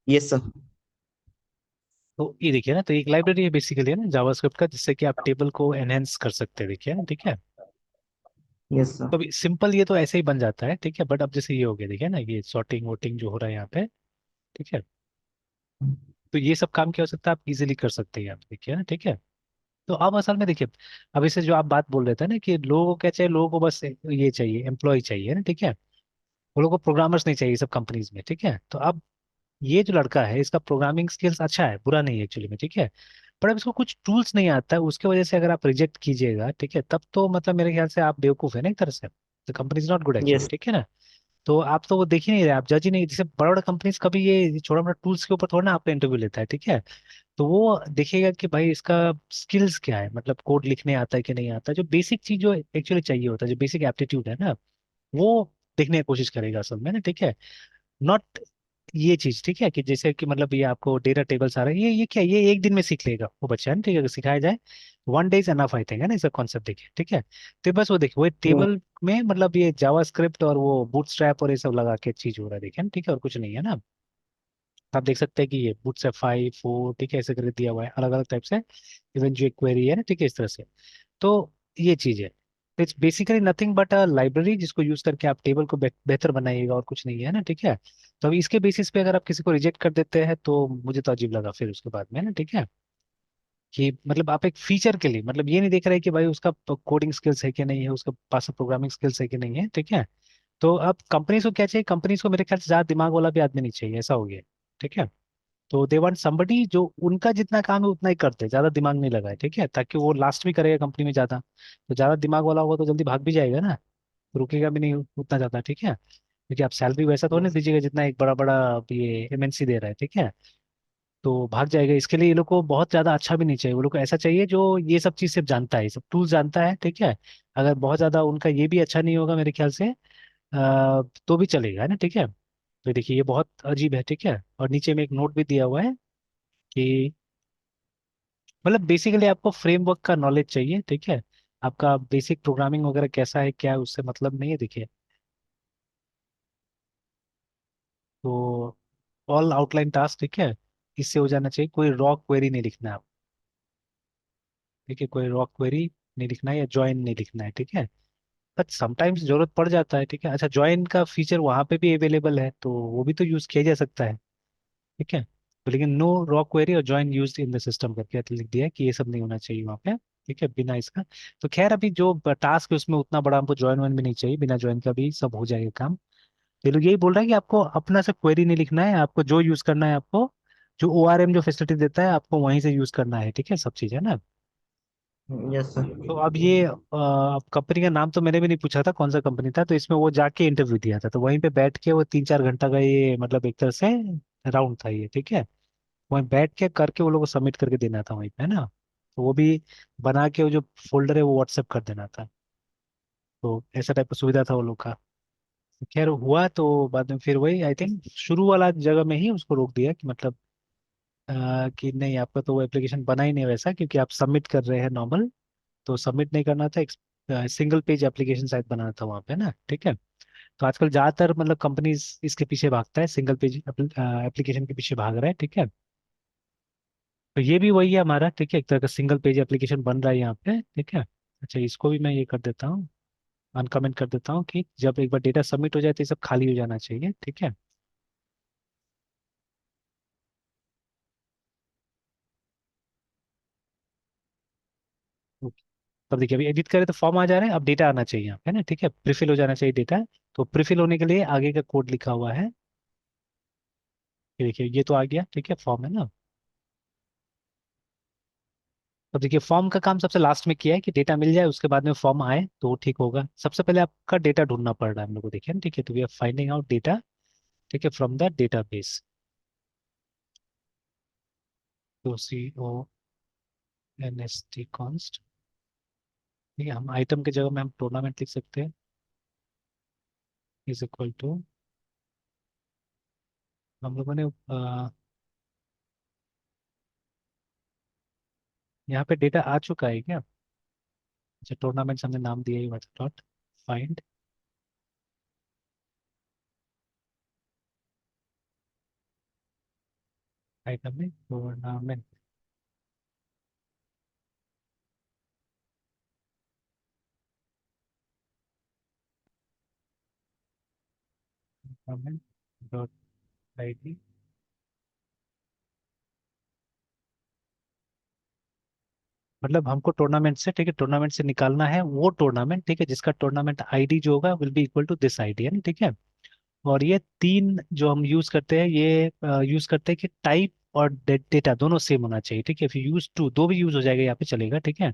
Yes sir. तो ये देखिए ना, तो एक लाइब्रेरी है बेसिकली, है ना, जावास्क्रिप्ट का, जिससे कि आप टेबल को एनहेंस कर सकते हैं, देखिए ना, ठीक है। Yes sir. तो अभी सिंपल ये तो ऐसे ही बन जाता है, ठीक है, बट अब जैसे ये हो गया, देखिए ना, ये सॉर्टिंग वोटिंग जो हो रहा है यहाँ पे, ठीक है। तो ये सब काम क्या हो सकता है, आप इजीली कर सकते हैं, आप देखिए ना, ठीक है। तो अब असल में देखिए, अब इसे जो आप बात बोल रहे थे ना, कि लोगों को क्या चाहिए, लोगों को बस ये चाहिए, एम्प्लॉय चाहिए ना, ठीक है। वो लोगों को प्रोग्रामर्स नहीं चाहिए सब कंपनीज में, ठीक है। तो अब ये जो लड़का है, इसका प्रोग्रामिंग स्किल्स अच्छा है, बुरा नहीं है एक्चुअली में, ठीक है। पर अब इसको कुछ टूल्स नहीं आता है, उसके वजह से अगर आप रिजेक्ट कीजिएगा, ठीक है, तब तो मतलब मेरे ख्याल से आप बेवकूफ है ना एक तरह से, the company is not good actually, yes. ठीक है ना। तो आप तो वो देख ही नहीं रहे, आप जज ही नहीं, जैसे बड़ा बड़ा कंपनीज कभी ये छोटा मोटा टूल्स के ऊपर थोड़ा ना आपका इंटरव्यू लेता है, ठीक है। तो वो देखेगा कि भाई इसका स्किल्स क्या है, मतलब कोड लिखने आता है कि नहीं आता, जो बेसिक चीज जो एक्चुअली चाहिए होता है, जो बेसिक एप्टीट्यूड है ना, वो देखने की कोशिश करेगा असल में ना, ठीक है। नॉट ये चीज, ठीक है, कि जैसे कि मतलब ये आपको डेटा टेबल्स आ रहा है, ये क्या, ये एक दिन में सीख लेगा वो बच्चा, है ना, ठीक है, अगर सिखाया जाए, 1 day is enough, I think, है ना, इसका कॉन्सेप्ट देखिए, ठीक है। तो बस वो देखिए, वो टेबल में मतलब ये जावास्क्रिप्ट और वो बूटस्ट्रैप और ये सब लगा के चीज हो रहा है, देखिए ना, ठीक है, और कुछ नहीं है ना। आप देख सकते हैं कि ये बूटस्ट्रैप 5 4, ठीक है, ऐसे करके दिया हुआ है अलग अलग टाइप से, इवन जो एक क्वेरी है ना, ठीक है, इस तरह से। तो ये चीज है, it's basically nothing but a library, जिसको यूज करके आप टेबल को बेहतर बनाइएगा, और कुछ नहीं है ना, ठीक है। तो अभी इसके बेसिस पे अगर आप किसी को रिजेक्ट कर देते हैं, तो मुझे तो अजीब लगा फिर उसके बाद में ना, ठीक है। कि मतलब आप एक फीचर के लिए, मतलब ये नहीं देख रहे कि भाई उसका कोडिंग स्किल्स है कि नहीं है, उसका पास प्रोग्रामिंग स्किल्स है कि नहीं है, ठीक है। तो अब कंपनीज को क्या चाहिए, कंपनीज को मेरे ख्याल से ज्यादा दिमाग वाला भी आदमी नहीं चाहिए, ऐसा हो गया है, ठीक है। तो दे वांट समबडी जो उनका जितना काम है उतना ही करते, ज्यादा दिमाग नहीं लगाए, ठीक है, ताकि वो लास्ट भी करेगा कंपनी में ज्यादा। तो ज्यादा दिमाग वाला होगा तो जल्दी भाग भी जाएगा ना, रुकेगा भी नहीं उतना ज्यादा, ठीक है। क्योंकि आप सैलरी वैसा तो नहीं यस। दीजिएगा जितना एक बड़ा बड़ा ये एमएनसी दे रहा है, ठीक है। तो भाग जाएगा, इसके लिए ये लोग को बहुत ज्यादा अच्छा भी नहीं चाहिए, वो लोग को ऐसा चाहिए जो ये सब चीज सिर्फ जानता है, ये सब टूल जानता है, ठीक है। अगर बहुत ज्यादा उनका ये भी अच्छा नहीं होगा मेरे ख्याल से, तो भी चलेगा, है ना, ठीक है। तो देखिए ये बहुत अजीब है, ठीक है, और नीचे में एक नोट भी दिया हुआ है कि मतलब बेसिकली आपको फ्रेमवर्क का नॉलेज चाहिए, ठीक है। आपका बेसिक प्रोग्रामिंग वगैरह कैसा है, क्या है, उससे मतलब नहीं है, देखिए। तो ऑल आउटलाइन टास्क, ठीक है, इससे हो जाना चाहिए, कोई रॉ क्वेरी नहीं लिखना है आप, ठीक है, कोई रॉ क्वेरी नहीं लिखना है, या ज्वाइन नहीं लिखना है, ठीक है। बट समटाइम्स जरूरत पड़ जाता है, ठीक है। अच्छा, ज्वाइन का फीचर वहां पे भी अवेलेबल है, तो वो भी तो यूज किया जा सकता है, ठीक है। तो लेकिन नो रॉ क्वेरी और join used in the system करके लिख दिया है कि ये सब नहीं होना चाहिए वहाँ पे, ठीक है, बिना इसका। तो खैर अभी जो टास्क है उसमें उतना बड़ा हमको ज्वाइन वाइन भी नहीं चाहिए, बिना ज्वाइन का भी सब हो जाएगा काम। ये लोग यही बोल रहा है कि आपको अपना से क्वेरी नहीं लिखना है, आपको जो यूज करना है, आपको जो ओआरएम जो फैसिलिटी देता है आपको वहीं से यूज करना है, ठीक है, सब चीज़ है ना। Yes sir. तो अब ये कंपनी का नाम तो मैंने भी नहीं पूछा था कौन सा कंपनी था, तो इसमें वो जाके इंटरव्यू दिया था, तो वहीं पे बैठ के वो 3 4 घंटा का ये मतलब एक तरह से राउंड था ये, ठीक है। वहीं बैठ के करके वो लोग को सबमिट करके देना था वहीं पे, है ना। तो वो भी बना के वो जो फोल्डर है वो व्हाट्सएप कर देना था। तो ऐसा टाइप का सुविधा था वो लोग का। खैर हुआ, तो बाद में फिर वही आई थिंक शुरू वाला जगह में ही उसको रोक दिया, कि मतलब कि नहीं, आपका तो वो एप्लीकेशन बना ही नहीं वैसा, क्योंकि आप सबमिट कर रहे हैं नॉर्मल, तो सबमिट नहीं करना था, एक सिंगल पेज एप्लीकेशन शायद बनाना था वहाँ पे ना, ठीक है। तो आजकल ज्यादातर मतलब कंपनीज इसके पीछे भागता है, सिंगल पेज एप्लीकेशन के पीछे भाग रहा है, ठीक है। तो ये भी वही है हमारा, ठीक है, एक तरह का सिंगल पेज एप्लीकेशन बन रहा है यहाँ पे, ठीक है। अच्छा, इसको भी मैं ये कर देता हूँ, अनकमेंट कर देता हूँ, कि जब एक बार डेटा सबमिट हो जाए तो ये सब खाली हो जाना चाहिए, ठीक है। ओके। तब देखिए, अभी एडिट करें तो फॉर्म आ जा रहे हैं, अब डेटा आना चाहिए यहाँ पे ना, ठीक है, प्रीफिल हो जाना चाहिए डेटा। तो प्रीफिल होने के लिए आगे का कोड लिखा हुआ है, ये देखिए ये तो आ गया, ठीक है, फॉर्म है ना। अब देखिए फॉर्म का काम सबसे लास्ट में किया है, कि डेटा मिल जाए उसके बाद में फॉर्म आए तो वो ठीक होगा, सबसे पहले आपका डेटा ढूंढना पड़ रहा है हम लोग को, देखिए ना, ठीक है, तो we are finding out data, ठीक है, फ्रॉम द डेटाबेस। तो CONST कॉन्स्ट, ठीक है, हम आइटम की जगह में हम टूर्नामेंट लिख सकते हैं, इज इक्वल टू, हम लोगों ने यहाँ पे डेटा आ चुका है क्या। अच्छा, टूर्नामेंट्स हमने नाम दिया ही हुआ था, डॉट फाइंड। आइटम में टूर्नामेंट, टूर्नामेंट डॉट आईडी। मतलब हमको टूर्नामेंट से, ठीक है, टूर्नामेंट से निकालना है वो टूर्नामेंट, ठीक है, जिसका टूर्नामेंट आईडी जो होगा will be equal to this ID, है ना, ठीक है। और ये तीन जो हम यूज करते हैं, ये यूज करते हैं कि टाइप और डेटा दोनों सेम होना चाहिए, ठीक है। इफ यू यूज टू, दो भी यूज हो जाएगा यहाँ पे, चलेगा, ठीक है।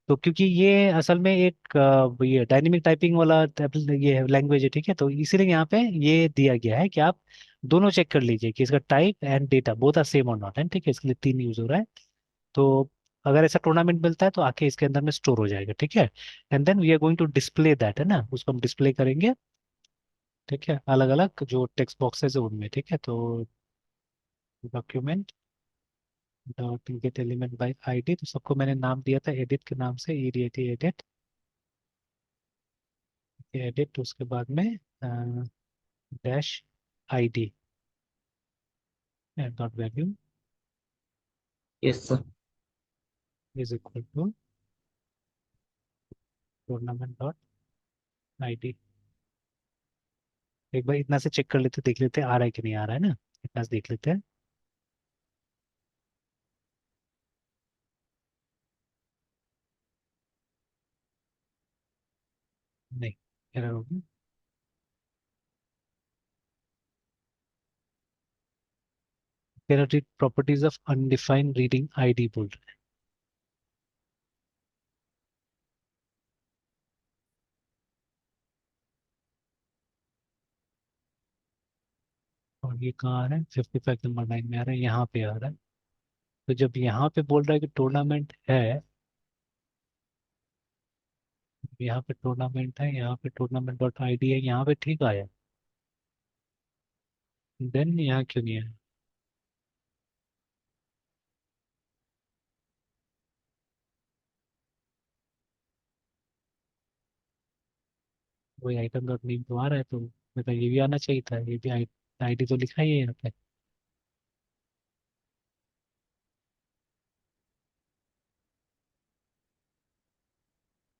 तो क्योंकि ये असल में एक ये डायनेमिक टाइपिंग वाला ये लैंग्वेज है, ठीक है, तो इसीलिए यहाँ पे ये दिया गया है कि आप दोनों चेक कर लीजिए कि इसका type and data both are same और नॉट, है, ठीक है। इसके लिए तीन यूज हो रहा है। तो अगर ऐसा टूर्नामेंट मिलता है तो आके इसके अंदर में स्टोर हो जाएगा, ठीक है। And then we are going to display that, है ना, उसको हम डिस्प्ले करेंगे, ठीक है, अलग अलग जो टेक्स्ट बॉक्सेस है उनमें, ठीक है। तो document dot get element by ID, तो सबको मैंने नाम दिया था एडिट के नाम से, एडिट एडिट एडिट, उसके बाद में dash ID dot value yes sir. Is equal to tournament dot ID. एक बार इतना से चेक कर लेते, देख लेते आ रहा है कि नहीं आ रहा है ना, इतना से देख लेते हैं। नहीं, एरर होगी। Properties of undefined reading ID बोल रहे हैं। और ये कहाँ आ रहा है, 55 नंबर 9 में आ रहा है, यहाँ पे आ रहा है। तो जब यहाँ पे बोल रहा है कि टूर्नामेंट है, यहाँ पे टूर्नामेंट है, यहाँ पे टूर्नामेंट डॉट आईडी है, यहाँ पे ठीक आया, देन यहाँ क्यों नहीं है। वही आइटम डॉट नेम तो आ रहा है, तो मतलब ये भी आना चाहिए था, ये भी आईडी तो लिखा ही है यहाँ पे।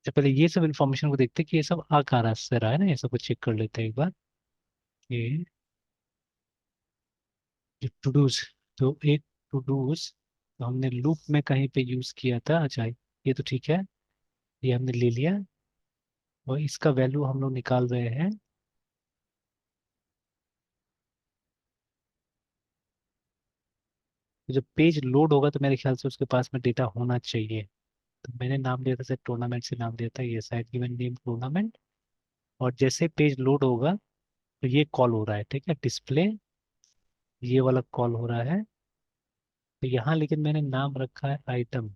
तो पहले ये सब इन्फॉर्मेशन को देखते हैं कि ये सब आ कहाँ से रहा है ना, ये सब को चेक कर लेते हैं एक बार। ये टू डूज, तो एक टू डूज तो हमने लूप में कहीं पे यूज किया था, अच्छा ये तो ठीक है, ये हमने ले लिया। और इसका वैल्यू हम लोग निकाल रहे हैं। तो जब पेज लोड होगा तो मेरे ख्याल से उसके पास में डेटा होना चाहिए। तो मैंने नाम दिया था सर, टूर्नामेंट से नाम दिया था, ये साइड गिवन नेम टूर्नामेंट। और जैसे पेज लोड होगा तो ये कॉल हो रहा है, ठीक है, डिस्प्ले, ये वाला कॉल हो रहा है। तो यहाँ लेकिन मैंने नाम रखा है आइटम।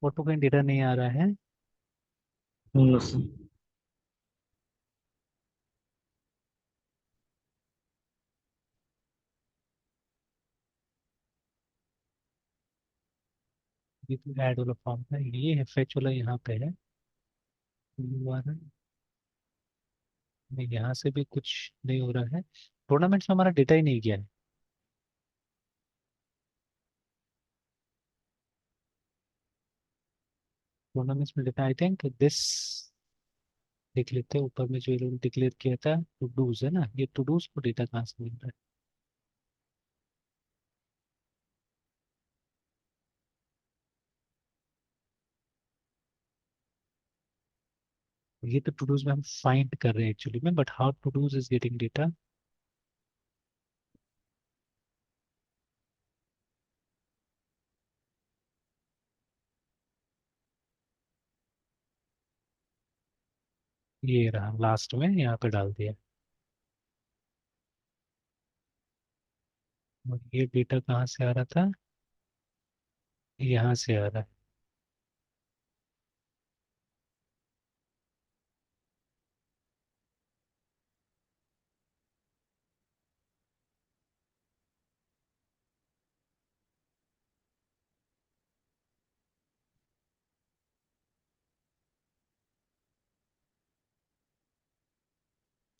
फोटो का डेटा नहीं आ रहा है। No sir. ये तो ऐड वाला फॉर्म है, ये है फेच वाला, यहाँ पे है URL। नहीं, यहाँ से भी कुछ नहीं हो रहा है, टूर्नामेंट्स में हमारा डेटा ही नहीं गया है। टूर्नामेंट्स में डेटा आई थिंक दिस, देख लेते हैं ऊपर में जो ये लोग डिक्लेयर किया था टू डूज, है ना, ये टू डूज को डेटा कहाँ से मिल रहा है। ये तो टू डूज में हम फाइंड कर रहे हैं एक्चुअली में, but how to does is getting data. ये रहा लास्ट में, यहाँ पे डाल दिया। और ये डेटा कहाँ से आ रहा था, यहाँ से आ रहा है।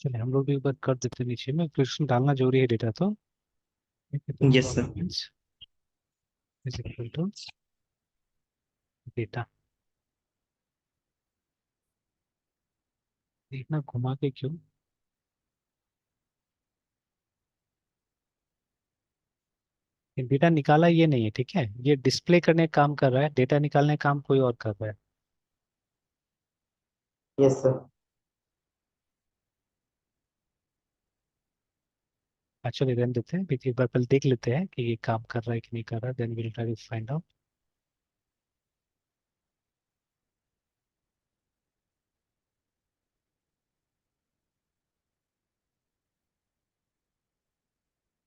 चलिए हम लोग भी एक बार कर देते हैं नीचे में, फिर उसमें डालना जरूरी है डेटा तो। ठीक है, तो yes sir. Performance is equal to data. देखना घुमा के क्यों, डेटा निकाला ये नहीं है, ठीक है, ये डिस्प्ले करने का काम कर रहा है, डेटा निकालने का काम कोई और कर रहा है। Yes sir. एक्चुअली रहने देते हैं, एक बार पहले देख लेते हैं कि ये काम कर रहा है कि नहीं कर रहा, then will try to find out.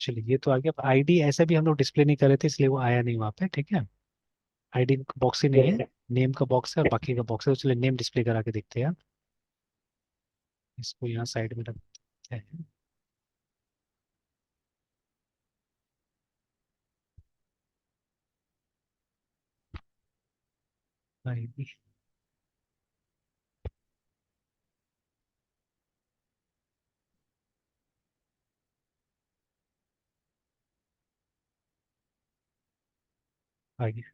चलिए ये तो आ गया। आईडी ऐसा भी हम लोग डिस्प्ले नहीं कर रहे थे, इसलिए वो आया नहीं वहाँ पे, ठीक है। आईडी बॉक्स ही नहीं यस है, सर। नेम का बॉक्स है और बाकी का बॉक्स है, तो चलिए नेम डिस्प्ले करा के देखते हैं। इसको यहाँ साइड में रखते हैं। आईडी आ गया।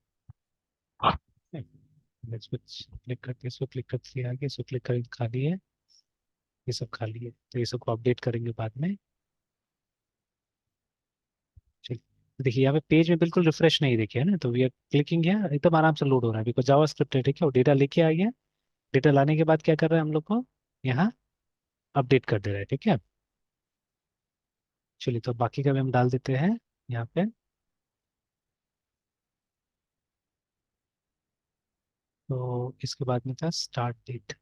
Let's क्लिक करके इसको क्लिक करते हैं आगे, इसको क्लिक करके खाली है, ये सब खाली है, तो ये सबको अपडेट करेंगे बाद में। चलिए तो देखिए यहाँ पे पेज में बिल्कुल रिफ्रेश नहीं देखिए है ना, तो वी आर क्लिकिंग है, एकदम आराम से लोड हो रहा है बिकॉज जावा स्क्रिप्ट है, ठीक है, और डेटा लेके आ गया। डेटा लाने के बाद क्या कर रहा है हम लोग को, यहाँ अपडेट कर दे रहा है, ठीक है। चलिए तो बाकी का भी हम डाल देते हैं यहाँ पे। तो इसके बाद में था स्टार्ट डेट।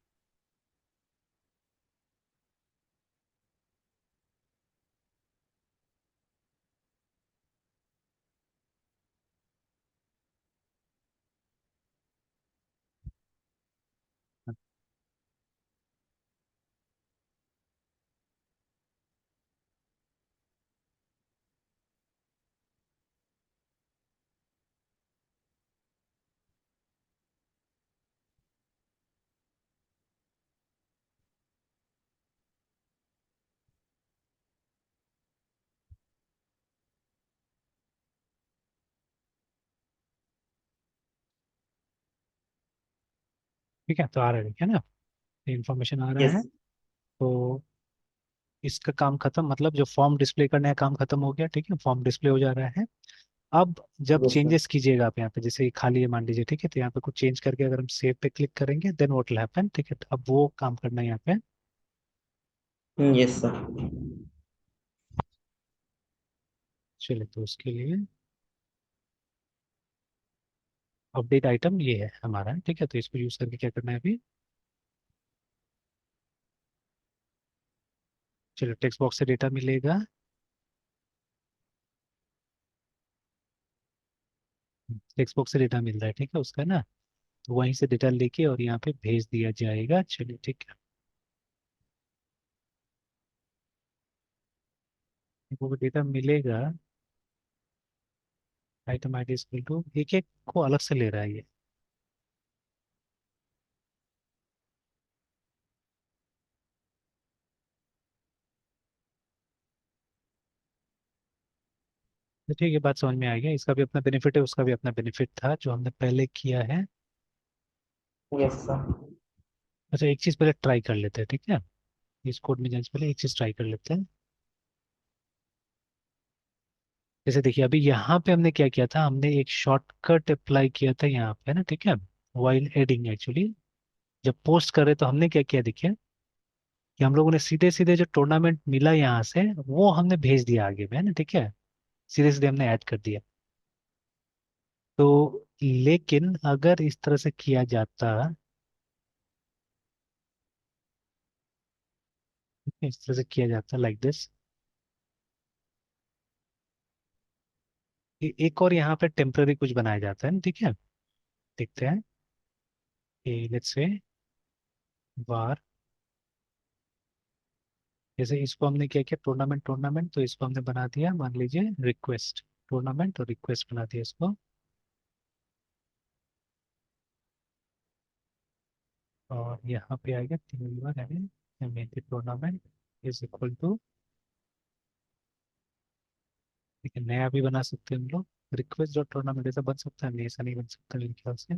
ठीक है, तो आ रहा है, ठीक है ना, इंफॉर्मेशन आ रहा यस। है। तो इसका काम खत्म, मतलब जो फॉर्म डिस्प्ले करने का काम खत्म हो गया, ठीक है, फॉर्म डिस्प्ले हो जा रहा है। अब जब यस सर। चेंजेस कीजिएगा आप यहाँ पे, जैसे ये खाली है मान लीजिए, ठीक है, तो यहाँ पे कुछ चेंज करके अगर हम सेव पे क्लिक करेंगे देन व्हाट विल हैपन, ठीक है, तो अब वो काम करना है यहाँ पे। Yes sir. चलिए तो उसके लिए अपडेट आइटम ये है हमारा, ठीक है, तो इसको यूज करके क्या करना है अभी। चलिए टेक्स्ट बॉक्स से डेटा मिलेगा, टेक्स्ट बॉक्स से डेटा मिल रहा है, ठीक है, उसका ना, तो वहीं से डेटा लेके और यहाँ पे भेज दिया जाएगा। चलिए ठीक है, वो डेटा मिलेगा। Item ID equal to, एक एक को अलग से ले रहा है ये। तो ठीक है, बात समझ में आ गया, इसका भी अपना बेनिफिट है, उसका भी अपना बेनिफिट था जो हमने पहले किया है। Yes sir. अच्छा एक चीज़ पहले ट्राई कर लेते हैं, ठीक है, इस कोड में जाने से पहले एक चीज़ ट्राई कर लेते हैं। जैसे देखिए अभी यहाँ पे हमने क्या किया था, हमने एक शॉर्टकट अप्लाई किया था यहाँ पे ना, ठीक है, वाइल एडिंग एक्चुअली। जब पोस्ट करे तो हमने क्या किया देखिए, कि हम लोगों ने सीधे सीधे जो टूर्नामेंट मिला यहाँ से वो हमने भेज दिया आगे में, है ना, ठीक है, सीधे सीधे हमने ऐड कर दिया। तो लेकिन अगर इस तरह से किया जाता, इस तरह से किया जाता लाइक दिस, एक और यहाँ पे टेम्पररी कुछ बनाया जाता है ना, ठीक है, देखते हैं। लेट्स से वार, जैसे इसको हमने क्या किया, टूर्नामेंट टूर्नामेंट, तो इसको हमने बना दिया मान लीजिए रिक्वेस्ट, टूर्नामेंट और रिक्वेस्ट बना दिया इसको। और यहाँ पे आएगा तीन बार, यानी टूर्नामेंट इज इक्वल टू, ठीक है, नया भी बना सकते हैं हम लोग, रिक्वेस्ट डॉट टूर्नामेंट ऐसा बन सकता है, नहीं ऐसा नहीं बन सकता मेरे ख्याल से।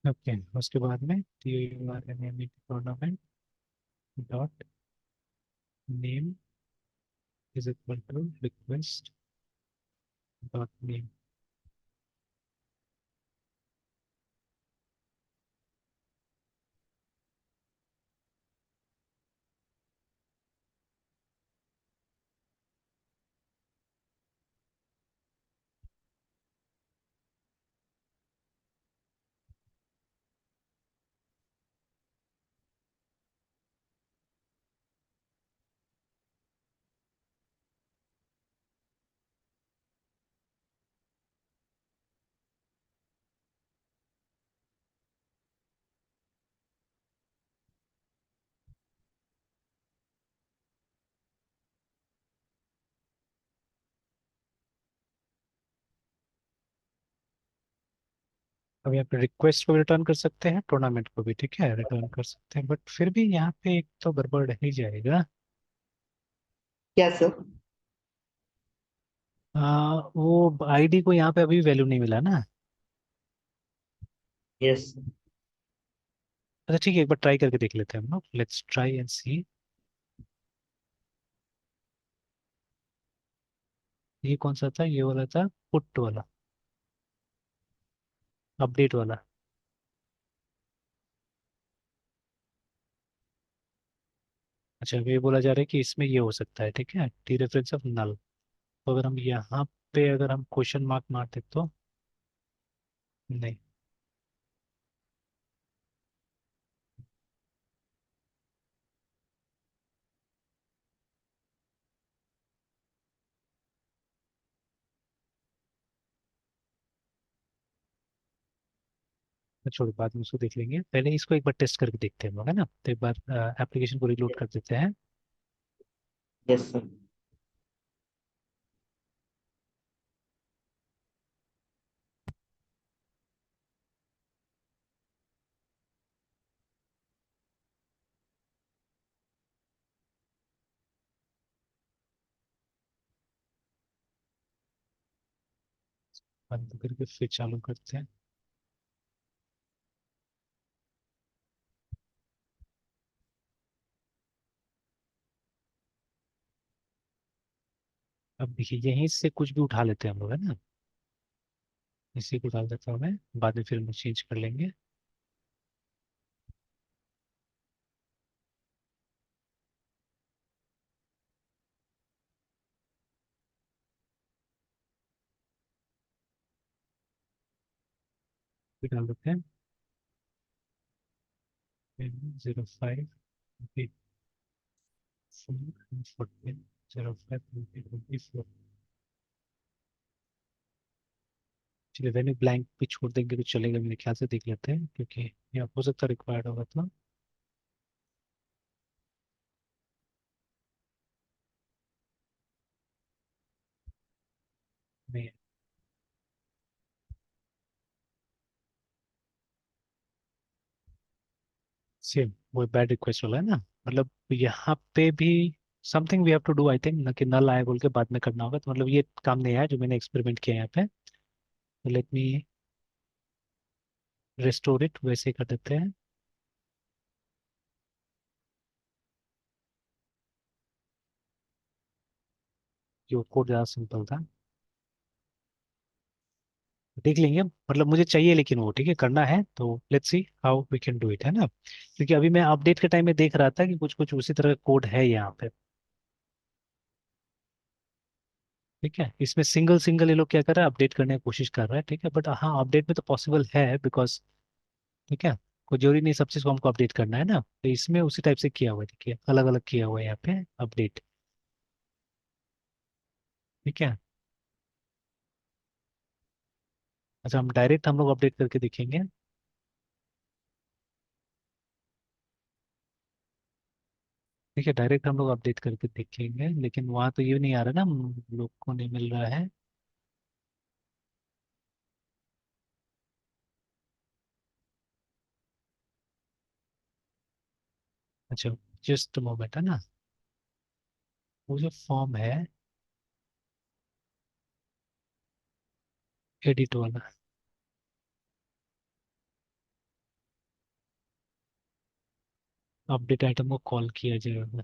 ओके, उसके बाद में tournament dot name is equal to request dot name. अब यहाँ पे रिक्वेस्ट को भी रिटर्न कर सकते हैं, टूर्नामेंट को भी, ठीक है, रिटर्न कर सकते हैं, बट फिर भी यहाँ पे एक तो गड़बड़ रह ही जाएगा। क्या सर? वो आईडी को यहाँ पे अभी वैल्यू नहीं मिला ना। यस। अच्छा ठीक है, एक बार ट्राई करके देख लेते हैं हम लोग, लेट्स ट्राई एंड सी। ये कौन सा था, ये वाला था, पुट वाला, अपडेट वाला। अच्छा, अब ये बोला जा रहा है कि इसमें ये हो सकता है, ठीक है, टी रेफरेंस ऑफ नल। तो अगर हम यहाँ पे अगर हम क्वेश्चन मार्क मारते तो, नहीं, तो छोड़ो, बाद में उसको देख लेंगे, पहले इसको एक बार टेस्ट करके देखते हैं हम लोग, है ना, तो एक बार एप्लीकेशन को रिलोड कर देते हैं। Yes sir. बंद करके फिर चालू करते हैं। अब देखिए, यहीं से कुछ भी उठा लेते हैं हम लोग, है ना, इसी को डाल देता हूँ मैं, बाद में फिर हम चेंज कर लेंगे। फिर डाल देते हैं 05 14 05 चलिए, वेन्यू ब्लैंक भी छोड़ देंगे तो चलेगा मेरे ख्याल से, देख लेते हैं, क्योंकि ये हो सकता है रिक्वायर्ड होगा तो। नहीं, सेम वो बैड रिक्वेस्ट वाला है ना, मतलब यहाँ पे भी something we have to do I think, ना कि नल आए बोल के बाद में करना होगा, तो मतलब ये काम नहीं आया जो मैंने एक्सपेरिमेंट किया यहाँ पे। लेट मी रेस्टोर इट, वैसे ही कर देते हैं। जो कोड ज़्यादा सिंपल था, देख लेंगे, मतलब मुझे चाहिए लेकिन वो, ठीक है, करना है तो let's see how we can do it, है ना, क्योंकि अभी मैं अपडेट के टाइम में देख रहा था कि कुछ कुछ उसी तरह का कोड है यहाँ पे। ठीक है, इसमें सिंगल सिंगल ये लोग क्या कर रहा है, अपडेट करने की कोशिश कर रहा है, ठीक है, बट हाँ अपडेट में तो पॉसिबल है, बिकॉज, ठीक है, कोई जरूरी नहीं सब चीज़ को हमको अपडेट करना है ना, तो इसमें उसी टाइप से किया हुआ है, देखिए अलग अलग किया हुआ है यहाँ पे अपडेट। ठीक है, अच्छा हम डायरेक्ट हम लोग अपडेट करके देखेंगे। ठीक है, डायरेक्ट हम लोग अपडेट करके देखेंगे, लेकिन वहाँ तो ये नहीं आ रहा ना, हम लोग को नहीं मिल रहा है। अच्छा, जस्ट मोमेंट है ना, वो जो फॉर्म है एडिट वाला, अपडेट आइटम को कॉल किया जाएगा।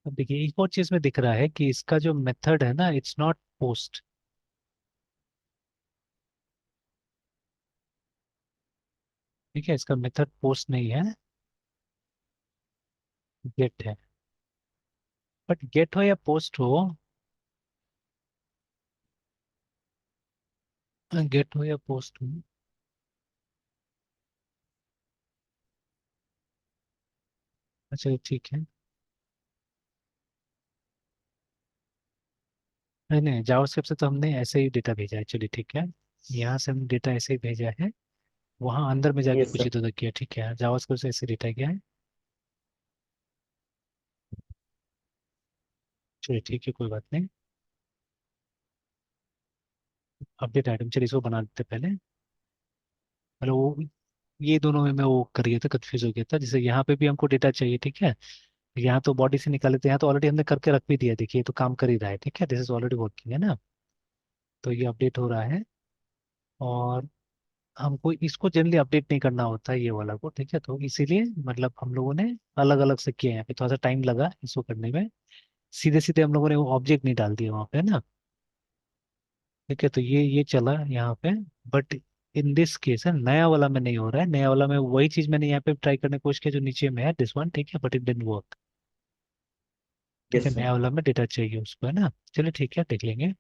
अब देखिए एक और चीज में दिख रहा है कि इसका जो मेथड है ना, इट्स नॉट पोस्ट। ठीक है, इसका मेथड पोस्ट नहीं है, गेट है। बट गेट हो या पोस्ट हो, गेट हो या पोस्ट हो, अच्छा ठीक है। नहीं नहीं, जावास्क्रिप्ट से तो हमने ऐसे ही डेटा भेजा है, चलिए ठीक है। यहाँ से हम डेटा ऐसे ही भेजा है, वहाँ अंदर में जाके यस कुछ सर। इधर उधर किया, ठीक है, जावास्क्रिप्ट से ऐसे डेटा गया है। चलिए ठीक है, कोई बात नहीं। अपडेट आइटम, चलिए इसको बना देते पहले। मतलब वो, ये दोनों में मैं वो कर गया था, कंफ्यूज हो गया था। जैसे यहाँ पे भी हमको डेटा चाहिए, ठीक है, यहाँ तो बॉडी से निकाले थे, यहाँ तो ऑलरेडी हमने करके रख भी दिया, देखिए ये तो काम कर ही रहा है, ठीक है, दिस इज ऑलरेडी वर्किंग है ना। तो ये अपडेट हो रहा है। और हमको इसको जनरली अपडेट नहीं करना होता है ये वाला को, ठीक है, तो इसीलिए मतलब हम लोगों ने अलग अलग से किया है, यहाँ पे थोड़ा सा टाइम लगा इसको करने में। सीधे सीधे हम लोगों ने वो ऑब्जेक्ट नहीं डाल दिया वहाँ पे, है ना। ठीक है, तो ये चला यहाँ पे। बट इन दिस केस है, नया वाला में नहीं हो रहा है, नया वाला में वही चीज मैंने यहाँ पे ट्राई करने की कोशिश की जो नीचे में है, दिस वन, ठीक है, बट इट डिडंट वर्क। ठीक है, यस सर। नया वाला में डेटा चाहिए उसको, है ना। चलिए ठीक है, देख लेंगे।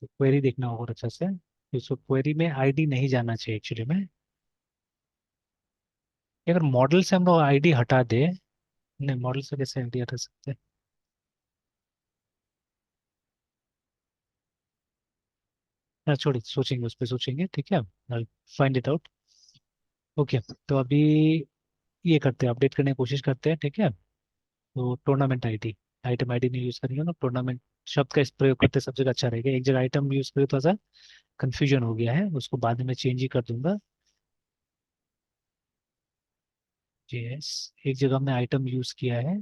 तो क्वेरी देखना होगा और अच्छा से, तो क्वेरी में आईडी नहीं जाना चाहिए एक्चुअली में। अगर मॉडल से हम लोग आईडी हटा दे, नहीं मॉडल से कैसे आईडी हटा सकते हैं। हाँ, छोड़िए, सोचेंगे उस पर, सोचेंगे, ठीक है, फाइंड इट आउट। ओके, तो अभी ये करते हैं, अपडेट करने की कोशिश करते हैं, ठीक है। तो टूर्नामेंट आईडी, आइटम आईडी नहीं यूज करेंगे ना, टूर्नामेंट शब्द का इस प्रयोग करते सब जगह अच्छा रहेगा, एक जगह आइटम यूज करें तो थोड़ा सा कंफ्यूजन हो गया है, उसको बाद में चेंज ही कर दूंगा। यस, एक जगह हमने आइटम यूज किया है,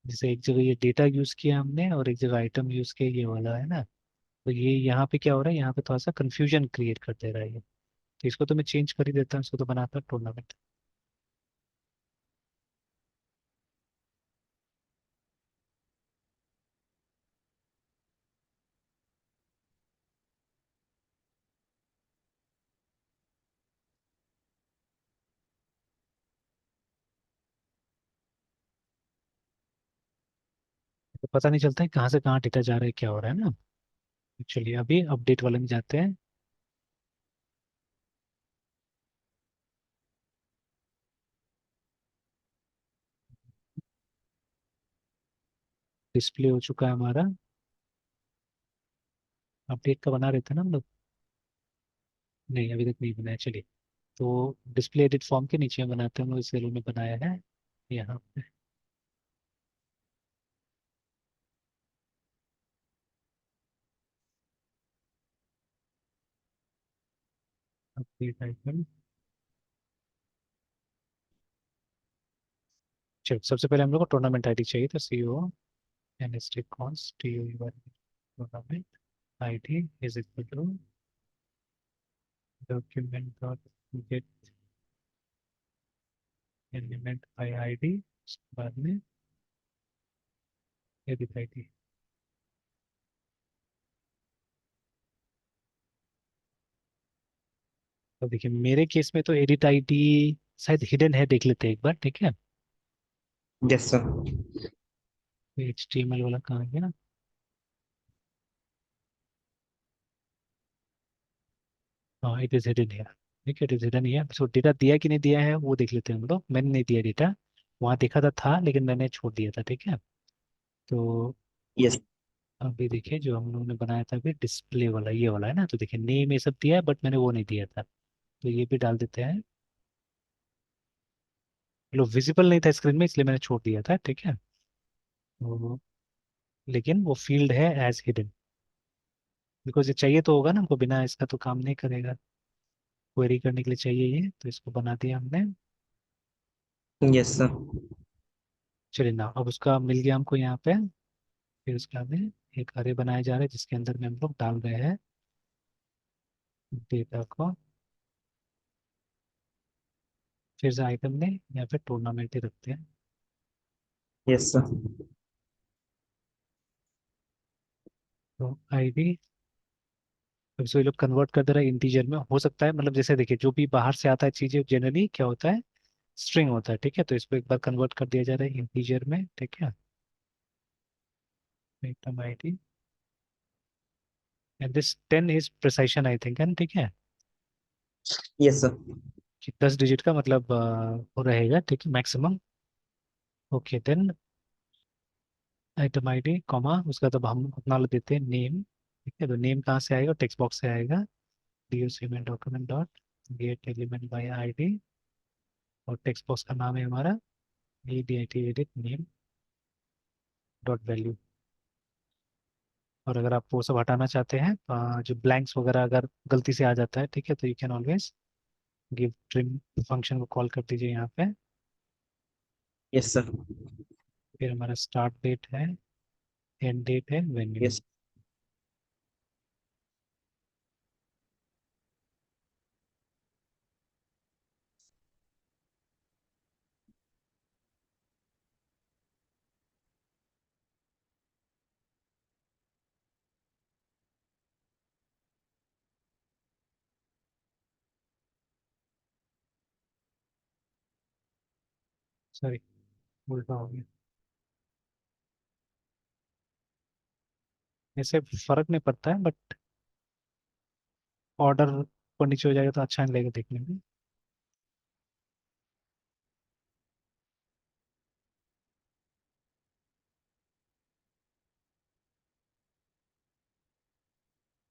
जैसे एक जगह ये डेटा यूज किया हमने और एक जगह आइटम यूज किया, ये वाला है ना। तो ये यहाँ पे क्या हो रहा है, यहाँ पे थोड़ा सा कंफ्यूजन क्रिएट कर दे रहा है ये। तो इसको तो मैं चेंज कर ही देता हूँ, इसको तो बनाता हूँ टूर्नामेंट। तो पता नहीं चलता है कहाँ से कहाँ डेटा जा रहा है, क्या हो रहा है ना। चलिए अभी अपडेट वाले में जाते हैं। डिस्प्ले हो चुका है हमारा, अपडेट का बना रहे थे ना हम लोग। नहीं अभी तक नहीं बनाया, चलिए। तो डिस्प्ले एडिट फॉर्म के नीचे बनाते हैं हम लोग, इस सेल में बनाया है यहाँ पे। अपडेट आइकन, चलो सबसे पहले हम लोग को टूर्नामेंट आईडी चाहिए, तो C O N S T const T U tournament ID is equal to document dot get element by ID, उसके बाद में एडिट आईडी। तो देखिए मेरे केस में तो एडिट आईडी शायद हिडन है, देख लेते हैं एक बार, ठीक है। Yes sir. H T M L वाला कहाँ गया। हाँ, इट इज हिडन हियर। ठीक है, it is hidden here, so data दिया कि नहीं दिया है वो देख लेते हैं हम लोग। मैंने नहीं दिया डेटा, वहाँ देखा था लेकिन मैंने छोड़ दिया था, ठीक है। तो यस अभी देखिए जो हम लोगों ने बनाया था अभी डिस्प्ले वाला ये वाला है ना, तो देखिए नेम ये सब दिया है बट मैंने वो नहीं दिया था, तो ये भी डाल देते हैं। लो विजिबल नहीं था स्क्रीन में इसलिए मैंने छोड़ दिया था, ठीक है। तो लेकिन वो फील्ड है एज हिडन, बिकॉज ये चाहिए तो होगा ना हमको, बिना इसका तो काम नहीं करेगा। क्वेरी करने के लिए चाहिए ये, तो इसको बना दिया हमने। Yes, sir. चलिए ना अब उसका मिल गया हमको यहाँ पे। फिर उसके बाद में एक अरे बनाया जा रहा है जिसके अंदर में हम लोग डाल रहे हैं डेटा को। फिर से आइटम ने यहाँ पे टूर्नामेंट ही रखते हैं। Yes, sir. तो आईडी, अब इसको ये लोग कन्वर्ट कर दे रहा है इंटीजर में, हो सकता है मतलब जैसे देखिए जो भी बाहर से आता है चीजें जनरली क्या होता है, स्ट्रिंग होता है, ठीक है। तो इसको एक बार कन्वर्ट कर दिया जा रहा है इंटीजर में, ठीक है। Item ID and this 10 is precision I think, है ना, ठीक है। Yes, sir. कि 10 डिजिट का मतलब वो रहेगा, ठीक है, maximum. Okay then item ID comma उसका तब हम अपना वाला देते हैं नेम, ठीक है। तो नेम कहाँ से आएगा, टेक्स्ट बॉक्स से आएगा। डीओसी में document dot get element by ID, और टेक्स्ट बॉक्स का नाम है हमारा एडीआईटी एडिट नेम डॉट वैल्यू। और अगर आप वो सब हटाना चाहते हैं जो ब्लैंक्स वगैरह अगर गलती से आ जाता है, ठीक है, तो you can always give trim function को कॉल कर दीजिए यहाँ पे। Yes, sir. फिर हमारा स्टार्ट डेट है, एंड डेट है, वेन्यू। Yes. सॉरी उल्टा हो गया। ऐसे फर्क नहीं पड़ता है बट ऑर्डर ऊपर नीचे हो जाएगा तो अच्छा नहीं लगेगा देखने में।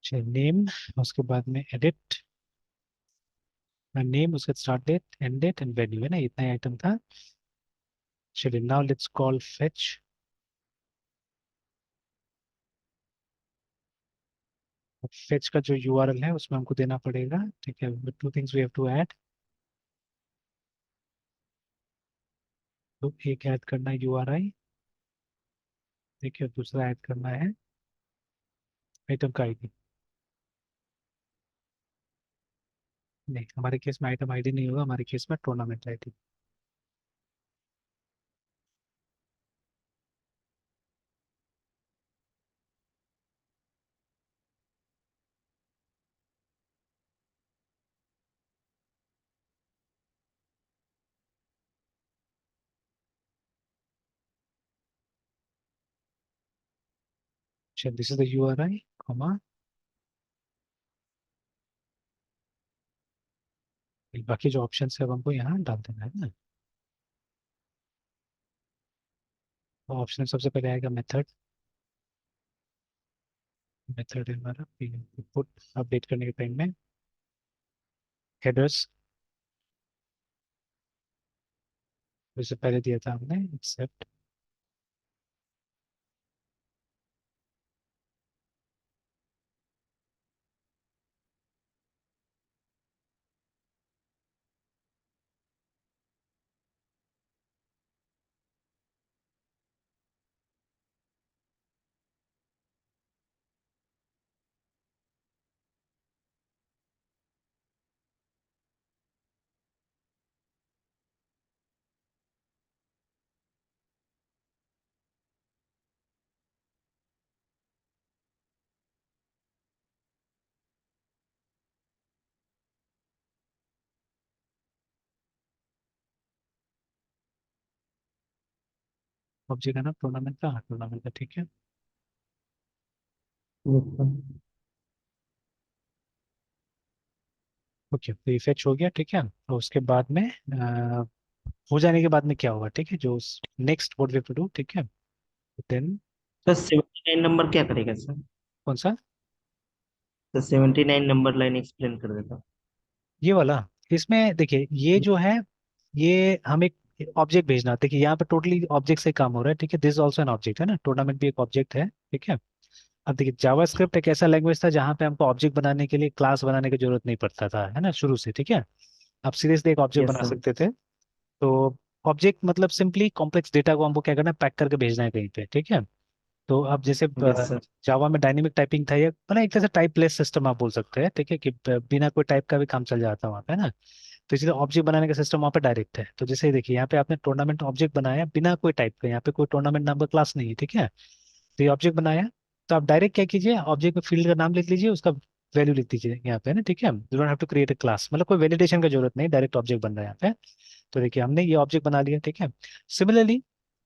चलिए नेम, उसके बाद में एडिट नेम, उसके start date end date and venue, है ना, इतना ही आइटम था। चलिए now let's call fetch. Fetch का जो यूआरएल है उसमें हमको देना पड़ेगा, ठीक है। Two things we have to add, तो एक ऐड करना है यूआरआई, ठीक है, दूसरा ऐड करना है आइटम का आईडी। नहीं हमारे केस में आइटम आईडी नहीं होगा, हमारे केस में टूर्नामेंट आईडी। चलिए this is the URI comma, बाकी जो ऑप्शन है अब हमको यहाँ डाल देना है ना। तो ऑप्शन में सबसे पहले आएगा मेथड, मेथड है हमारा इनपुट अपडेट करने के टाइम में। हेडर्स जैसे पहले दिया था हमने, एक्सेप्ट। पबजी का नाम टूर्नामेंट का, हाँ टूर्नामेंट का, ठीक है। Yes, sir. ओके तो ये फेच हो गया, ठीक है। तो उसके बाद में हो जाने के बाद में क्या होगा, ठीक है, जो next what we have to do, ठीक है। देन Sir, 79 नंबर क्या करेगा सर? कौन सा? तो 79 नंबर लाइन एक्सप्लेन कर देता। ये वाला। इसमें देखिए ये जो है, ये हम एक ऑब्जेक्ट भेजना, देखिए यहाँ पे टोटली ऑब्जेक्ट से काम हो रहा है, ठीक है। दिस ऑल्सो एन ऑब्जेक्ट है ना, टूर्नामेंट भी एक ऑब्जेक्ट है, ठीक है। अब देखिए जावास्क्रिप्ट एक ऐसा लैंग्वेज था जहाँ पे हमको ऑब्जेक्ट बनाने के लिए क्लास बनाने की जरूरत नहीं पड़ता था, है ना, शुरू से, ठीक है। आप सीरियसली एक ऑब्जेक्ट यस बना सर। सकते थे। तो ऑब्जेक्ट मतलब सिंपली कॉम्प्लेक्स डेटा को हमको क्या करना है, पैक करके भेजना है कहीं पे, ठीक है। तो अब जैसे यस सर। जावा में डायनेमिक टाइपिंग था, ये मतलब एक तरह से टाइपलेस सिस्टम आप बोल सकते हैं, ठीक है, कि बिना कोई टाइप का भी काम चल जाता है वहाँ पे, है ना। तो इसलिए ऑब्जेक्ट बनाने का सिस्टम वहाँ पे डायरेक्ट है। तो जैसे देखिए यहाँ पे आपने टूर्नामेंट ऑब्जेक्ट बनाया बिना कोई टाइप का, यहाँ पे कोई टूर्नामेंट नाम का क्लास नहीं है, ठीक है। तो ये ऑब्जेक्ट बनाया, तो आप डायरेक्ट क्या कीजिए, ऑब्जेक्ट में फील्ड का नाम लिख लीजिए, उसका वैल्यू लिख दीजिए यहाँ पे, है ना, ठीक है। You don't have to create a class, मतलब कोई वैलिडेशन का जरूरत नहीं, डायरेक्ट ऑब्जेक्ट बन रहा है यहाँ पे। तो देखिए हमने ये ऑब्जेक्ट बना लिया, ठीक है। सिमिलरली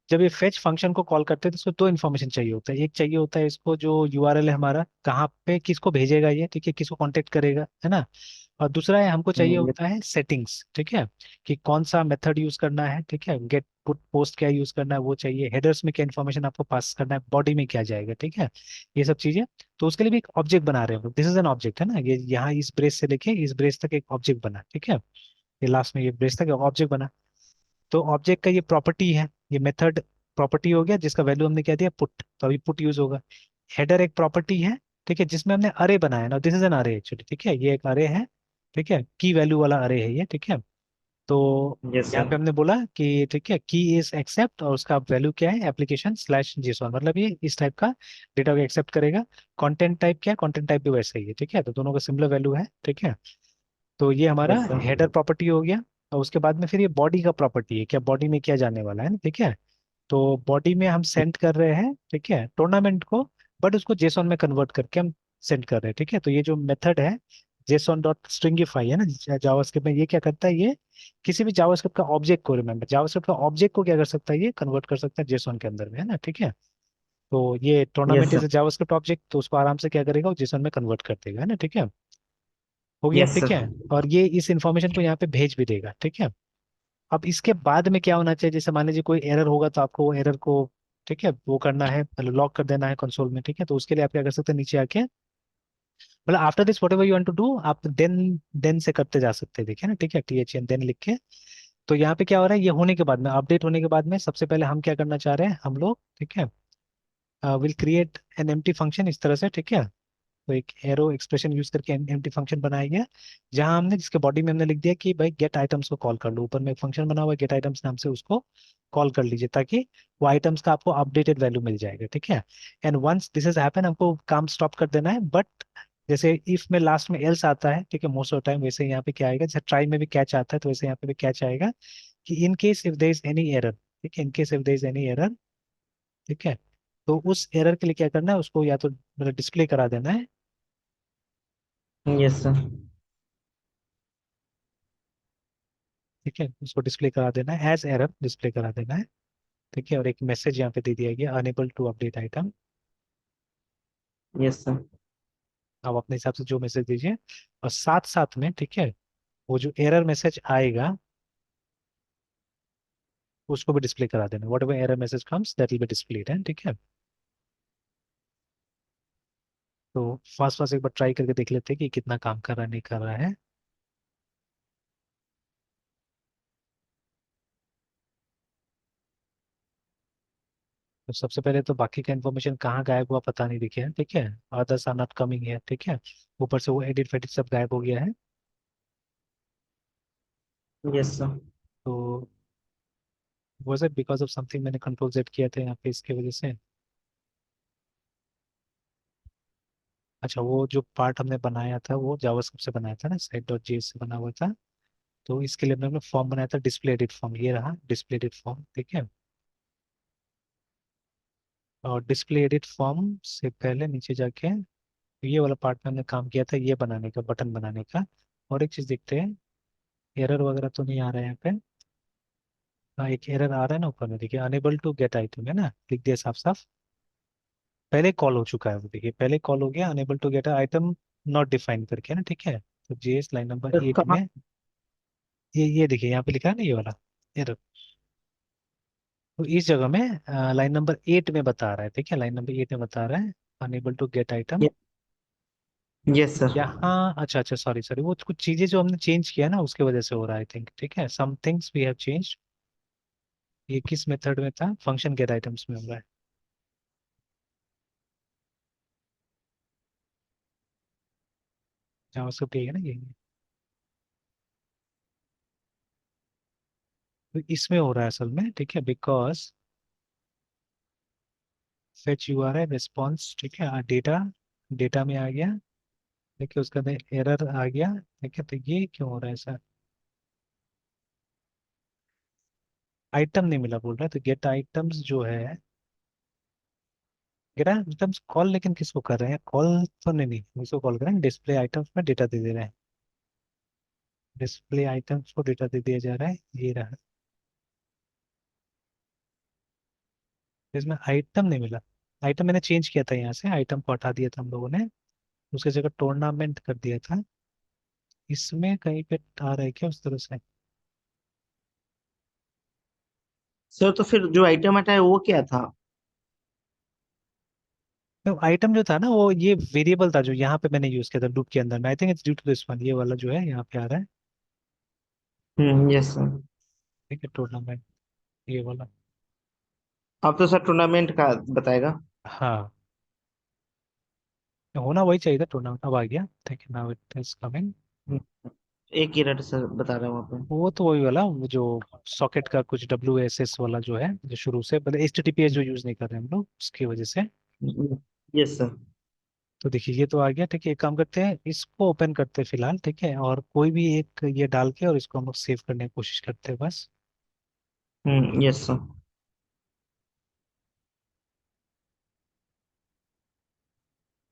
जब ये फेच फंक्शन को कॉल करते हैं तो इसको दो इन्फॉर्मेशन चाहिए होता है। एक चाहिए होता है इसको जो यूआरएल है हमारा, कहाँ पे किसको भेजेगा ये, ठीक है, किसको कांटेक्ट करेगा, है ना। और दूसरा है हमको चाहिए यस होता है सेटिंग्स, ठीक है, कि कौन सा मेथड यूज करना है, ठीक है, गेट पुट पोस्ट क्या यूज करना है वो चाहिए, हेडर्स में क्या इन्फॉर्मेशन आपको पास करना है, बॉडी में क्या जाएगा, ठीक है, ये सब चीजें। तो उसके लिए भी एक ऑब्जेक्ट बना रहे हैं, दिस इज एन ऑब्जेक्ट, है ना, ये यहाँ इस ब्रेस से लेके इस ब्रेस तक एक ऑब्जेक्ट बना, ठीक है। ये लास्ट में ये ब्रेस तक ऑब्जेक्ट बना। तो ऑब्जेक्ट का ये प्रॉपर्टी है, ये मेथड प्रॉपर्टी हो गया जिसका वैल्यू हमने क्या दिया, पुट, तो अभी पुट यूज होगा। हेडर एक प्रॉपर्टी है, ठीक है, जिसमें हमने अरे बनाया ना, दिस इज एन अरे एक्चुअली, ठीक है, ये एक अरे है, ठीक है, की वैल्यू वाला अरे है ये, ठीक है। तो यस यहाँ सर। पे हमने बोला कि ठीक है, की इज एक्सेप्ट और उसका वैल्यू क्या है, एप्लीकेशन स्लैश जेसॉन, मतलब ये इस टाइप का डेटा को एक्सेप्ट करेगा। कंटेंट टाइप क्या है, कंटेंट टाइप भी वैसा ही है, ठीक है, तो दोनों का सिमिलर वैल्यू है, ठीक है। तो ये हमारा यस सर। हेडर प्रॉपर्टी हो गया। और उसके बाद में फिर ये बॉडी का प्रॉपर्टी है, क्या बॉडी में क्या जाने वाला है ना, ठीक है। तो बॉडी में हम सेंड कर रहे हैं, ठीक है, टूर्नामेंट को, बट उसको जेसॉन में कन्वर्ट करके हम सेंड कर रहे हैं, ठीक है। तो ये जो मेथड है जेसॉन डॉट स्ट्रिंगिफाई है ना जावास्क्रिप्ट में, ये क्या करता है, ये किसी भी जावास्क्रिप्ट का ऑब्जेक्ट को, रिमेंबर जावास्क्रिप्ट का ऑब्जेक्ट को क्या कर सकता है, ये कन्वर्ट कर सकता है जेसॉन के अंदर में, है ना, ठीक है। तो ये yes tournament is sir. JavaScript object, तो उसको आराम से क्या करेगा, वो जेसॉन में कन्वर्ट कर देगा, है ना, ठीक है। हो गया, यस ठीक सर। है। और ये इस इंफॉर्मेशन को यहाँ पे भेज भी देगा, ठीक है। अब इसके बाद में क्या होना चाहिए, जैसे मान लीजिए कोई एरर होगा तो आपको वो एरर को, ठीक है, वो करना है, मतलब लॉक कर देना है कंसोल में, ठीक है। तो उसके लिए आप क्या कर सकते हैं, नीचे आके मतलब after this whatever you want to do, आप देन से करते जा सकते हैं, देखिए ना, ठीक है, THN देन लिख के। तो यहाँ पे क्या हो रहा है, ये होने के बाद में, अपडेट होने के बाद में, सबसे पहले हम क्या करना चाह रहे हैं हम लोग, ठीक है, will create an empty function इस तरह से, ठीक है। तो एक एरो एक्सप्रेशन यूज करके एम्प्टी फंक्शन बनाया गया, जहां हमने जिसके बॉडी में हमने लिख दिया कि भाई गेट आइटम्स को कॉल कर लो, ऊपर में एक फंक्शन बना हुआ है गेट आइटम्स नाम से, उसको कॉल कर लीजिए ताकि वो आइटम्स का आपको अपडेटेड वैल्यू मिल जाएगा, ठीक है। And once this is happen, हमको काम स्टॉप कर देना है, बट जैसे इफ में लास्ट में एल्स आता है, ठीक है, मोस्ट ऑफ टाइम, वैसे यहाँ पे क्या आएगा, जैसे ट्राई में भी कैच आता है तो वैसे यहाँ पे भी कैच आएगा कि in case if there is any error, ठीक है, in case if there is any error, ठीक है। तो उस एरर के लिए क्या करना है, उसको या तो मतलब डिस्प्ले करा देना है, यस सर। ठीक है, उसको डिस्प्ले करा देना है, एज एरर डिस्प्ले करा देना है, ठीक है। और एक मैसेज यहाँ पे दे दिया गया, unable to update item. Yes sir. आप अपने हिसाब से जो मैसेज दीजिए, और साथ साथ में, ठीक है, वो जो एरर मैसेज आएगा उसको भी डिस्प्ले करा देना, what ever error message comes that will be displayed है, ठीक है। तो फास्ट फास्ट एक बार ट्राई करके देख लेते हैं कि कितना काम कर रहा है नहीं कर रहा है। तो सबसे पहले तो बाकी का इन्फॉर्मेशन कहाँ गायब हुआ पता नहीं दिखे है, ठीक है, अदर्स आर नॉट कमिंग है, ठीक है। ऊपर से वो एडिट फेडिट सब गायब हो गया है। Yes sir. तो was it because of something, मैंने कंट्रोल जेड किया था यहाँ पे इसके वजह से। अच्छा, वो जो पार्ट हमने बनाया था वो जावास्क्रिप्ट से बनाया था ना, साइट डॉट जेएस से बना हुआ था। तो इसके लिए हमने फॉर्म बनाया था, डिस्प्ले एडिट फॉर्म, ये रहा डिस्प्ले एडिट फॉर्म, ठीक है। और डिस्प्ले एडिट फॉर्म से पहले नीचे जाके ये वाला पार्ट में हमने काम किया था, ये बनाने का, बटन बनाने का। और एक चीज देखते हैं, एरर वगैरह तो नहीं आ रहा है यहाँ पे। हाँ, एक एरर आ रहा है ना ऊपर में, देखिए अनेबल टू गेट आइटम, है ना, लिख दिया साफ साफ, पहले कॉल हो चुका है वो, देखिए पहले कॉल हो गया, unable to get item not define करके, है ना, ठीक है। तो जेएस लाइन नंबर सर 8 कहाँ? में ये देखिए यहाँ पे लिखा है ना ये वाला एरर, तो इस जगह में लाइन नंबर 8 में बता रहा है, ठीक है, लाइन नंबर 8 में बता रहा है unable to get item. Yes sir. यहाँ अच्छा अच्छा, सॉरी सॉरी, वो कुछ चीजें जो हमने चेंज किया ना उसके वजह से हो रहा है, आई थिंक, ठीक है, some things we have change. ये किस मेथड में था, फंक्शन गेट आइटम्स में हो रहा है। जावास्क्रिप्ट है ना ये। तो इसमें हो रहा है असल में, ठीक है, बिकॉज फेच यूआरएल रिस्पॉन्स, ठीक है, डेटा, डेटा में आ गया, ठीक है, उसका एरर आ गया, ठीक है, तो ये क्यों हो रहा है ऐसा। आइटम नहीं मिला बोल रहा है, तो गेट आइटम्स जो है, गेट आइटम्स कॉल लेकिन किसको कर रहे हैं, कॉल तो नहीं नहीं इसको कॉल कर रहे हैं, डिस्प्ले आइटम्स में डेटा दे दे रहे हैं, डिस्प्ले आइटम्स को डेटा दे दिया जा रहा है, ये रहा। इसमें आइटम नहीं मिला, आइटम मैंने चेंज किया था, यहाँ से आइटम को हटा दिया था हम लोगों ने, उसकी जगह टूर्नामेंट कर दिया था। इसमें कहीं पे आ रहा है क्या उस तरह से। सर तो फिर जो आइटम हटा है वो क्या था? तो आइटम जो था ना वो ये वेरिएबल था जो यहाँ पे मैंने यूज किया था लूप के अंदर में, I think it's due to this one, ये वाला जो है यहाँ पे आ रहा है, यस सर। ठीक है, टूर्नामेंट, ये वाला। अब तो सर टूर्नामेंट का बताएगा। हाँ, होना वही चाहिए था, टूर्नामेंट अब आ गया, ठीक है, नाउ इट इज कमिंग। हम्म, एक ही रट सर बता रहा हूँ वहाँ वो तो वही वाला, वो जो सॉकेट का कुछ WSS वाला जो है, जो शुरू से मतलब HTTPS जो यूज नहीं कर रहे हैं हम लोग उसकी वजह से। पे। Yes sir. तो देखिए ये तो आ गया, ठीक है, एक काम करते हैं, इसको ओपन करते हैं फिलहाल, ठीक है, और कोई भी एक ये डाल के और इसको हम लोग सेव करने की कोशिश करते हैं बस। Yes sir.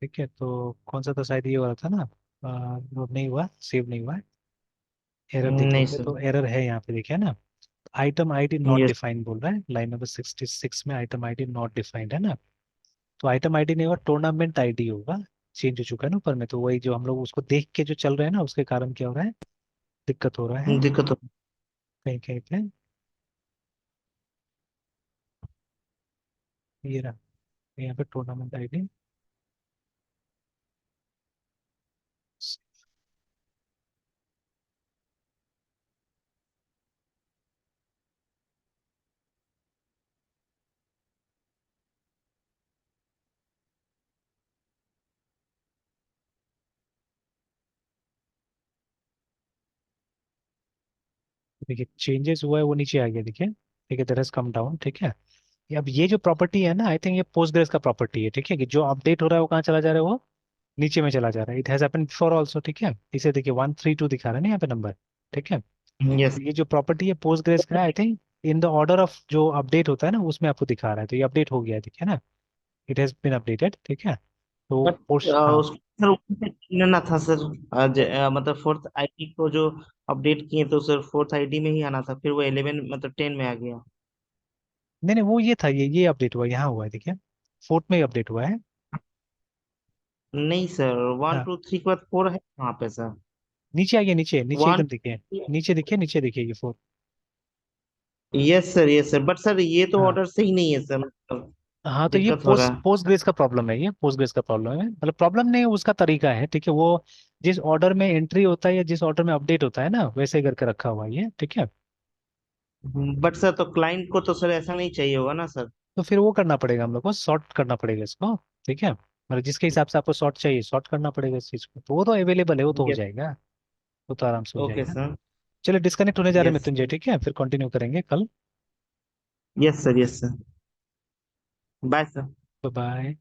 ठीक है, तो कौन सा था, शायद ये वाला था ना, लोड नहीं हुआ, सेव नहीं हुआ, एरर नहीं देखेंगे सर। तो एरर है यहाँ पे, देखिए ना, item ID not yes. Defined बोल रहा है, लाइन नंबर 66 में आइटम आईडी नॉट डिफाइंड है ना। तो आइटम आईडी नहीं होगा, टूर्नामेंट आईडी होगा, चेंज हो चुका है ना ऊपर में, तो वही जो हम लोग उसको देख के जो चल रहे हैं ना उसके कारण क्या हो रहा है, दिक्कत हो रहा है दिक्कत हो। कहीं कहीं पे। ये रहा, यहाँ पे टूर्नामेंट आईडी। देखिए चेंजेस हुआ है वो नीचे आ गया, देखिए, ठीक है, दैट हैज कम डाउन, ठीक है। अब ये जो प्रॉपर्टी है ना, आई थिंक ये पोस्टग्रेस का प्रॉपर्टी है, ठीक है, कि जो अपडेट हो रहा है वो कहाँ चला जा रहा है, वो नीचे में चला जा रहा है, it has happened before also, ठीक है, इसे देखिए 132 दिखा रहा है ना यहाँ पे नंबर, ठीक है। यस। तो ये जो प्रॉपर्टी है पोस्टग्रेस का, I think in the order of जो अपडेट होता है ना उसमें आपको दिखा रहा है, तो ये अपडेट हो गया है, ठीक है ना, इट हैज बीन अपडेटेड, ठीक है। तो बट पोस्ट, हाँ, उसको सर ऊपर से ना था सर। मतलब फोर्थ आईडी को जो अपडेट किए तो सर फोर्थ आईडी में ही आना था, फिर वो 11 मतलब 10 में आ गया। नहीं नहीं वो ये था, ये अपडेट हुआ है, यहाँ हुआ है, देखिए, फोर्थ में अपडेट हुआ है। नहीं सर, वन हाँ, टू थ्री के बाद फोर है वहाँ पे सर। नीचे आ गया, नीचे नीचे वन। एकदम दिखे, नीचे दिखे, नीचे दिखे ये fourth. Yes sir, yes sir, but sir ये तो हाँ ऑर्डर सही नहीं है सर, मतलब हाँ, तो ये दिक्कत हो रहा है। पोस्ट ग्रेस का प्रॉब्लम है, ये पोस्ट ग्रेस का प्रॉब्लम है, मतलब प्रॉब्लम नहीं, उसका तरीका है, ठीक है, वो जिस ऑर्डर में एंट्री होता है या जिस ऑर्डर में अपडेट होता है ना वैसे ही करके रखा हुआ है ये, ठीक है। बट सर तो क्लाइंट को तो सर ऐसा नहीं चाहिए होगा ना सर। तो फिर वो करना पड़ेगा हम लोग को, सॉर्ट करना पड़ेगा इसको, ठीक है, मतलब जिसके हिसाब से आपको सॉर्ट चाहिए सॉर्ट करना पड़ेगा इस चीज को, तो वो तो अवेलेबल है, वो तो हो यस। जाएगा, वो तो आराम से हो ओके जाएगा। सर। चलो डिस्कनेक्ट होने जा रहे हैं यस। मृत्युंजय, ठीक है, फिर कंटिन्यू करेंगे कल। Yes sir, yes sir. Bye sir. Bye.